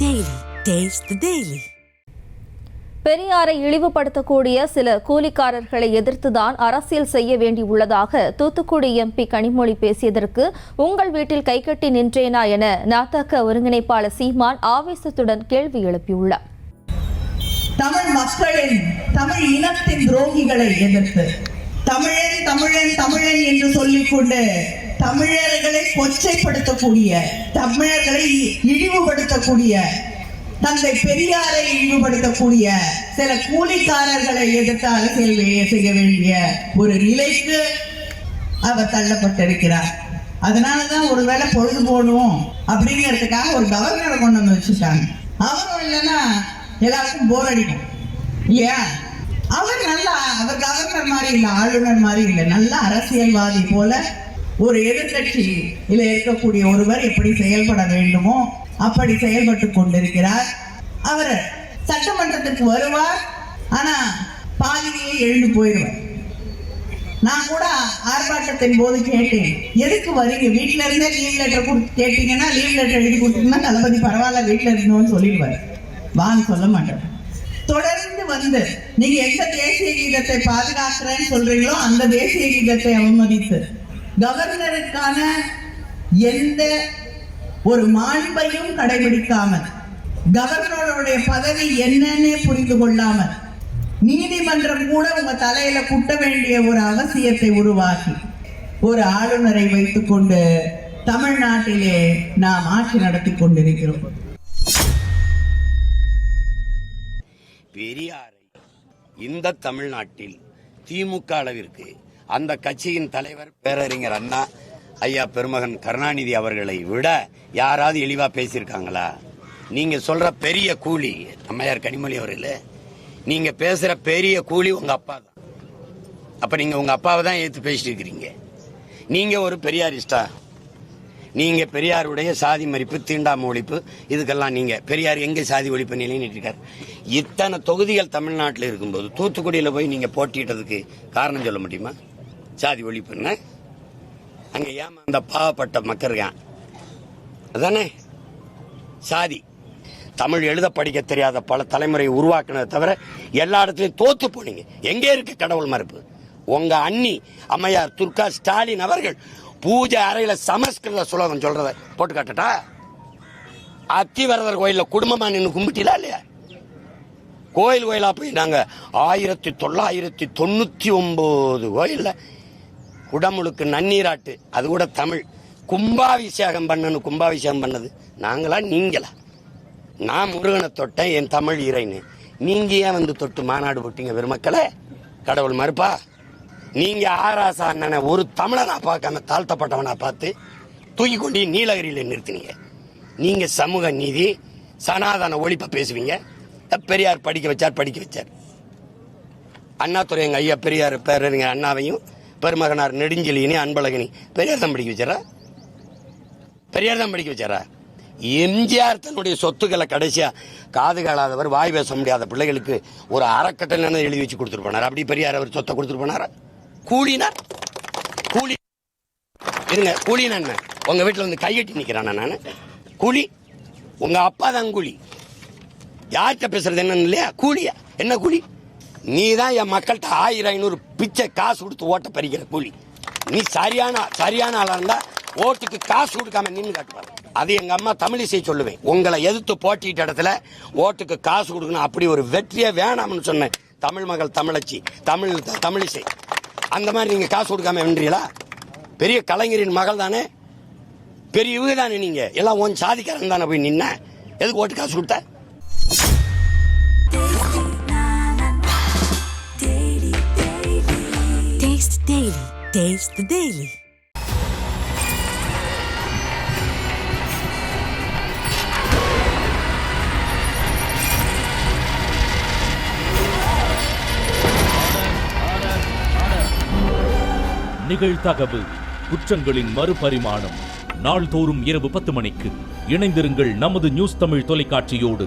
Daily. Taste the Daily. பெரியாரை இழிவுபடுத்தக்கூடிய சில கூலிக்காரர்களை எதிர்த்துதான் அரசியல் செய்ய வேண்டியுள்ளதாக தூத்துக்குடி எம்பி கனிமொழி பேசியதற்கு உங்கள் வீட்டில் கைகட்டி நின்றேனா என நாதக ஒருங்கிணைப்பாளர் சீமான் ஆவேசத்துடன் கேள்வி எழுப்பியுள்ளார். தமிழ் மக்களின் தமிழ் இனத்தின் துரோகிகளை எதிர்த்து தமிழன் தமிழன் தமிழன் என்று சொல்லிக்கொண்டு தமிழர்களை கொச்சைப்படுத்தக்கூடிய தமிழர்களை இழிவுபடுத்தக்கூடிய தந்தை பெரியாரை இழிவுபடுத்தக்கூடிய சில கூலிக்காரர்களை எதிர்த்து அரசியல் செய்ய வேண்டிய ஒரு நிலைக்கு அவர் தள்ளப்பட்டிருக்கிறார். அதனாலதான் ஒருவேளை பொழுது போடும் அப்படிங்கிறதுக்காக ஒரு கவர்னரை கொண்டு வந்து வச்சுட்டாங்க. அவரும் இல்லைன்னா எல்லாருக்கும் போர் அடிக்கும் இல்லையா? அவர் கவர்னர் மாதிரி இல்லை, ஆளுநர் மாதிரி இல்லை, நல்ல அரசியல்வாதி போல ஒரு எதிர்கட்சி இருக்கக்கூடிய ஒருவர் எப்படி செயல்பட வேண்டுமோ அப்படி செயல்பட்டு கொண்டிருக்கிறார். அவர் சட்டமன்றத்திற்கு வருவார், ஆனா பாதியிலேயே எழுந்து போயிடுவார். நான் கூட ஆர்ப்பாட்டத்தின் போது கேட்டேன், எதுக்கு வரீங்க? வீட்டுல இருந்தே லீவ் லெட்டர் கேட்டீங்கன்னா லீவ் லெட்டர் எழுதி கொடுத்தீங்கன்னா தளபதி பரவாயில்ல வீட்டுல இருந்தோம்னு சொல்லிடுவார், வான்னு சொல்ல மாட்டேன். தொடர்ந்து வந்து நீங்க எந்த தேசிய கீதத்தை பாதுகாக்கிறேன்னு சொல்றீங்களோ அந்த தேசிய கீதத்தை அவமதித்து கவர்னருக்கான எந்த ஒரு மாண்பையும் கடைபிடிக்காமல், கவர்னருடைய பதவி என்னன்னே புரிந்து கொள்ளாமல், நீதிமன்றம் கூட உங்க தலையில குட்ட வேண்டிய ஒரு அவசியத்தை உருவாக்கி ஒரு ஆளுநரை வைத்துக் கொண்டு தமிழ்நாட்டிலே நாம் ஆட்சி நடத்தி கொண்டிருக்கிறோம். பெரியாரை இந்த தமிழ்நாட்டில் திமுக அளவிற்கு அந்த கட்சியின் தலைவர் பேரறிஞர் அண்ணா ஐயா பெருமகன் கருணாநிதி அவர்களை விட யாராவது இழிவா பேசியிருக்காங்களா? நீங்க சொல்ற பெரிய கூலி அம்மையார் கனிமொழி அவர்களே, நீங்க பேசுற பெரிய கூலி உங்க அப்பா தான். அப்ப நீங்க உங்க அப்பாவை தான் ஏத்து பேசிட்டு இருக்கிறீங்க. நீங்க ஒரு பெரியாரிஸ்டா? நீங்க பெரியாருடைய சாதி மறிப்பு தீண்டாம ஒழிப்பு இதுக்கெல்லாம் நீங்க பெரியார் எங்க சாதி ஒழிப்பு நிலைநிறுத்திருக்காரு? இத்தனை தொகுதிகள் தமிழ்நாட்டில் இருக்கும்போது தூத்துக்குடியில போய் நீங்க போட்டிட்டதுக்கு காரணம் சொல்ல முடியுமா? சாதி ஒழிப்புன்னு அங்க ஏமா அந்த பாவப்பட்ட மக்கள் இருக்கான் அதானே சாதி. தமிழ் எழுத படிக்க தெரியாத பல தலைமுறை உருவாக்குனதை தவிர எல்லா இடத்துலயும் தோத்து போனீங்க. எங்கே இருக்கு கடவுள் மறுப்பு? உங்க அண்ணி அம்மையார் துர்கா ஸ்டாலின் அவர்கள் பூஜை அறையில சமஸ்கிருத சுலோகம் சொல்றத போட்டு காட்டட்டா? அத்திவரதர் கோயில குடும்பமா நின்று கும்பிட்டீங்களா இல்லையா? கோயிலா போய் நாங்க 1999 கோயில்ல குடமுழுக்கு நன்னீராட்டு, அது கூட தமிழ் கும்பாபிஷேகம் பண்ணது நாங்களா நீங்களா? நான் முருகனை தொட்டேன் என் தமிழ் இறைன்னு, நீங்க ஏன் வந்து தொட்டு மாநாடு போட்டீங்க பெருமக்களே? கடவுள் மறுப்பா? நீங்க ஆராசா அண்ணனை ஒரு தமிழனா பார்க்காம தாழ்த்தப்பட்டவனா பார்த்து தூக்கி கொண்டு நீலகிரியில நிறுத்தினீங்க. நீங்க சமூக நீதி சனாதன ஒழிப்ப பேசுவீங்க. பெரியார் படிக்க வச்சார். அண்ணாதுரை எங்க ஐயா பெரியார் பேரறிஞர் அண்ணாவையும் பெருமகனார் நெடுஞ்செழியனையும் அன்பழகனி பெரியார் தான் படிக்க வச்சாரா? எம்ஜிஆர் தன்னுடைய சொத்துக்களை கடைசியா காது காலாதவர் வாய் பேச முடியாத பிள்ளைகளுக்கு ஒரு அறக்கட்டளை எழுதி வச்சு கொடுத்துட்டு போனார். அப்படி பெரியார் அவர் சொத்தை கொடுத்துட்டு போனாரா? கூலினார் கூலி இருங்க. கூலினா என்ன? உங்க வீட்டுல வந்து கையெட்டி நிக்கிறானா? நானு கூலி? உங்க அப்பா தான் கூலி. யார்கிட்ட பேசுறது என்னன்னு இல்லையா? கூலியா? என்ன கூலி? நீ தான் என் மக்கள்கிட்ட 1000-500 பிச்சை காசு கொடுத்து ஓட்ட பறிக்கிற கூலி. நீ சரியான ஆளா இருந்தா ஓட்டுக்கு காசு கொடுக்காம நின்று காட்டுவாங்க. அது எங்க அம்மா தமிழிசை சொல்லுவேன். உங்களை எதிர்த்து போட்டிட்ட இடத்துல ஓட்டுக்கு காசு கொடுக்கணும், அப்படி ஒரு வெற்றியே வேணாம்னு சொன்னேன். தமிழ் மகள் தமிழச்சி தமிழிசை அந்த மாதிரி நீங்க காசு கொடுக்காம வென்றீங்களா? பெரிய கலைஞரின் மகள் தானே, பெரிய இவங்க தானே. நீங்க எல்லாம் ஒன் சாதிக்காரன் தானே போய் நின்ன, எதுக்கு ஓட்டு காசு கொடுத்த? Taste Daily. Taste the Daily. நிகழ்தகவு குற்றங்களின் மறுபரிமாணம். நாள்தோறும் இரவு 10 மணிக்கு இணைந்திருங்கள் நமது நியூஸ் தமிழ் தொலைக்காட்சியோடு.